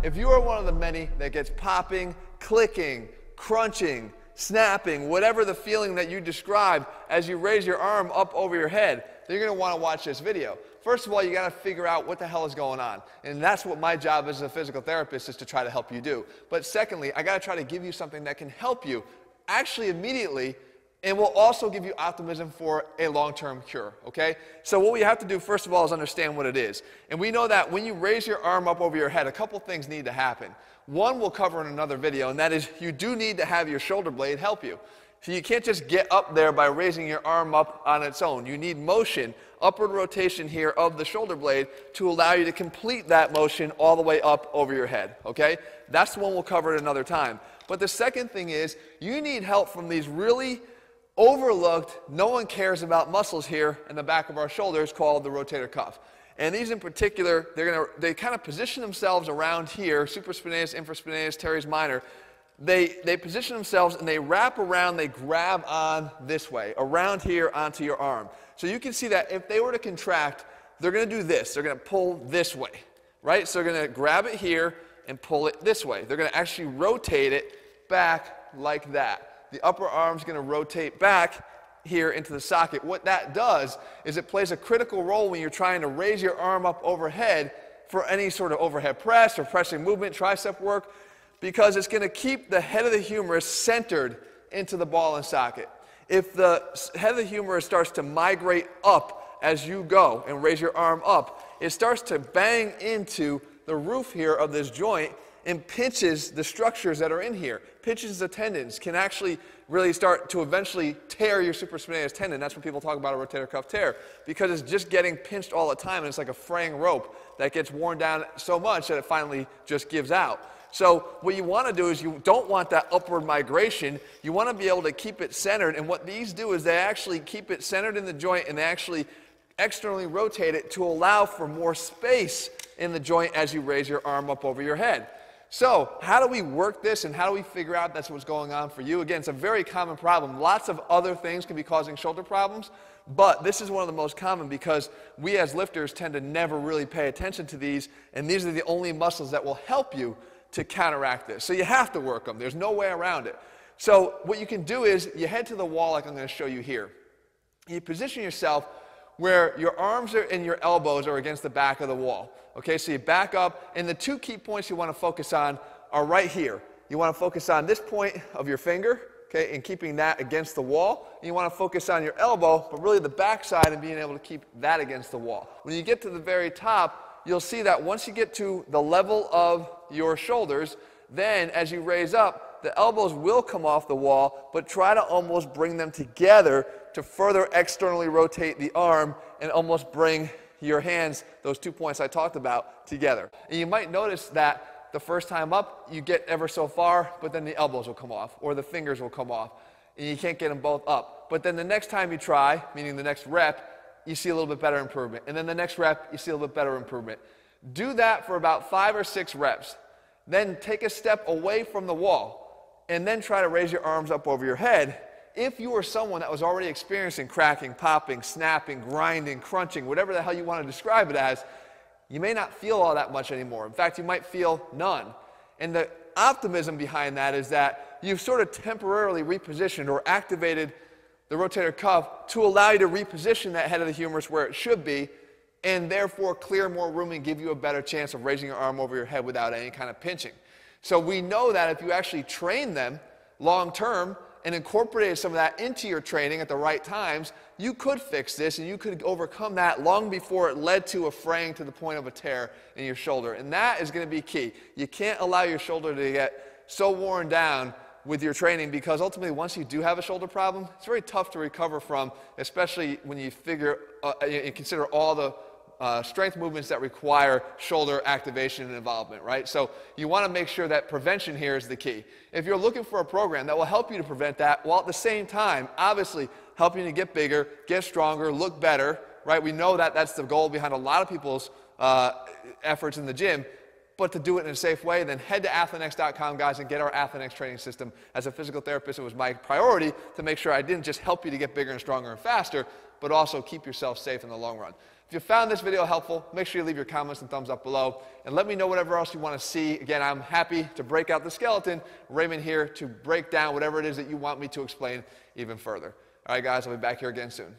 if you are one of the many that gets popping, clicking, crunching, snapping, whatever the feeling that you describe as you raise your arm up over your head, then you're going to want to watch this video. First of all, you got to figure out what the hell is going on. And that's what my job as a physical therapist is to try to help you do. But secondly, I got to try to give you something that can help you actually immediately and will also give you optimism for a long-term cure, okay? So what we have to do first of all is understand what it is. And we know that when you raise your arm up over your head, a couple things need to happen. One we'll cover in another video, and that is you do need to have your shoulder blade help you. So you can't just get up there by raising your arm up on its own. You need motion, upward rotation here of the shoulder blade to allow you to complete that motion all the way up over your head, okay? That's the one we'll cover at another time. But the second thing is you need help from these really overlooked, no one cares about muscles here in the back of our shoulders called the rotator cuff. And these in particular, they kind of position themselves around here, supraspinatus, infraspinatus, teres minor. They position themselves and they wrap around, they grab on this way, around here onto your arm. So you can see that if they were to contract, they're going to do this. They're going to pull this way, right? So they're going to grab it here and pull it this way. They're going to actually rotate it back like that. The upper arm's going to rotate back here into the socket. What that does is it plays a critical role when you're trying to raise your arm up overhead for any sort of overhead press or pressing movement, tricep work, because it's going to keep the head of the humerus centered into the ball and socket. If the head of the humerus starts to migrate up as you go and raise your arm up, it starts to bang into the roof here of this joint and pinches the structures that are in here. Pinches the tendons, can actually really start to eventually tear your supraspinatus tendon. That's when people talk about a rotator cuff tear, because it's just getting pinched all the time, and it's like a fraying rope that gets worn down so much that it finally just gives out. So what you want to do is you don't want that upward migration. You want to be able to keep it centered, and what these do is they actually keep it centered in the joint, and they actually externally rotate it to allow for more space in the joint as you raise your arm up over your head. So how do we work this, and how do we figure out that's what's going on for you? Again, it's a very common problem. Lots of other things can be causing shoulder problems, but this is one of the most common because we as lifters tend to never really pay attention to these, and these are the only muscles that will help you to counteract this. So you have to work them. There's no way around it. So what you can do is you head to the wall like I'm going to show you here. You position yourself where your arms and your elbows are against the back of the wall. Okay, so you back up, and the two key points you want to focus on are right here. You want to focus on this point of your finger, okay, and keeping that against the wall. And you want to focus on your elbow, but really the back side and being able to keep that against the wall. When you get to the very top, you'll see that once you get to the level of your shoulders, then as you raise up, the elbows will come off the wall, but try to almost bring them together to further externally rotate the arm and almost bring your hands, those 2 points I talked about, together. And you might notice that the first time up, you get ever so far, but then the elbows will come off, or the fingers will come off, and you can't get them both up. But then the next time you try, meaning the next rep, you see a little bit better improvement. And then the next rep, you see a little bit better improvement. Do that for about 5 or 6 reps. Then take a step away from the wall, and then try to raise your arms up over your head. If you were someone that was already experiencing cracking, popping, snapping, grinding, crunching, whatever the hell you want to describe it as, you may not feel all that much anymore. In fact, you might feel none. And the optimism behind that is that you've sort of temporarily repositioned or activated the rotator cuff to allow you to reposition that head of the humerus where it should be, and therefore clear more room and give you a better chance of raising your arm over your head without any kind of pinching. So we know that if you actually train them long term and incorporated some of that into your training at the right times, you could fix this and you could overcome that long before it led to a fraying to the point of a tear in your shoulder. And that is going to be key. You can't allow your shoulder to get so worn down with your training, because ultimately once you do have a shoulder problem, it's very tough to recover from, especially when you consider all the strength movements that require shoulder activation and involvement, right? So you want to make sure that prevention here is the key. If you're looking for a program that will help you to prevent that, while at the same time, obviously, helping you to get bigger, get stronger, look better, right? We know that that's the goal behind a lot of people's efforts in the gym. but to do it in a safe way, then head to ATHLEAN-X.com, guys, and get our ATHLEAN-X training system. As a physical therapist, it was my priority to make sure I didn't just help you to get bigger and stronger and faster, but also keep yourself safe in the long run. If you found this video helpful, make sure you leave your comments and thumbs up below, and let me know whatever else you want to see. Again, I'm happy to break out the skeleton. Raymond here to break down whatever it is that you want me to explain even further. All right, guys, I'll be back here again soon.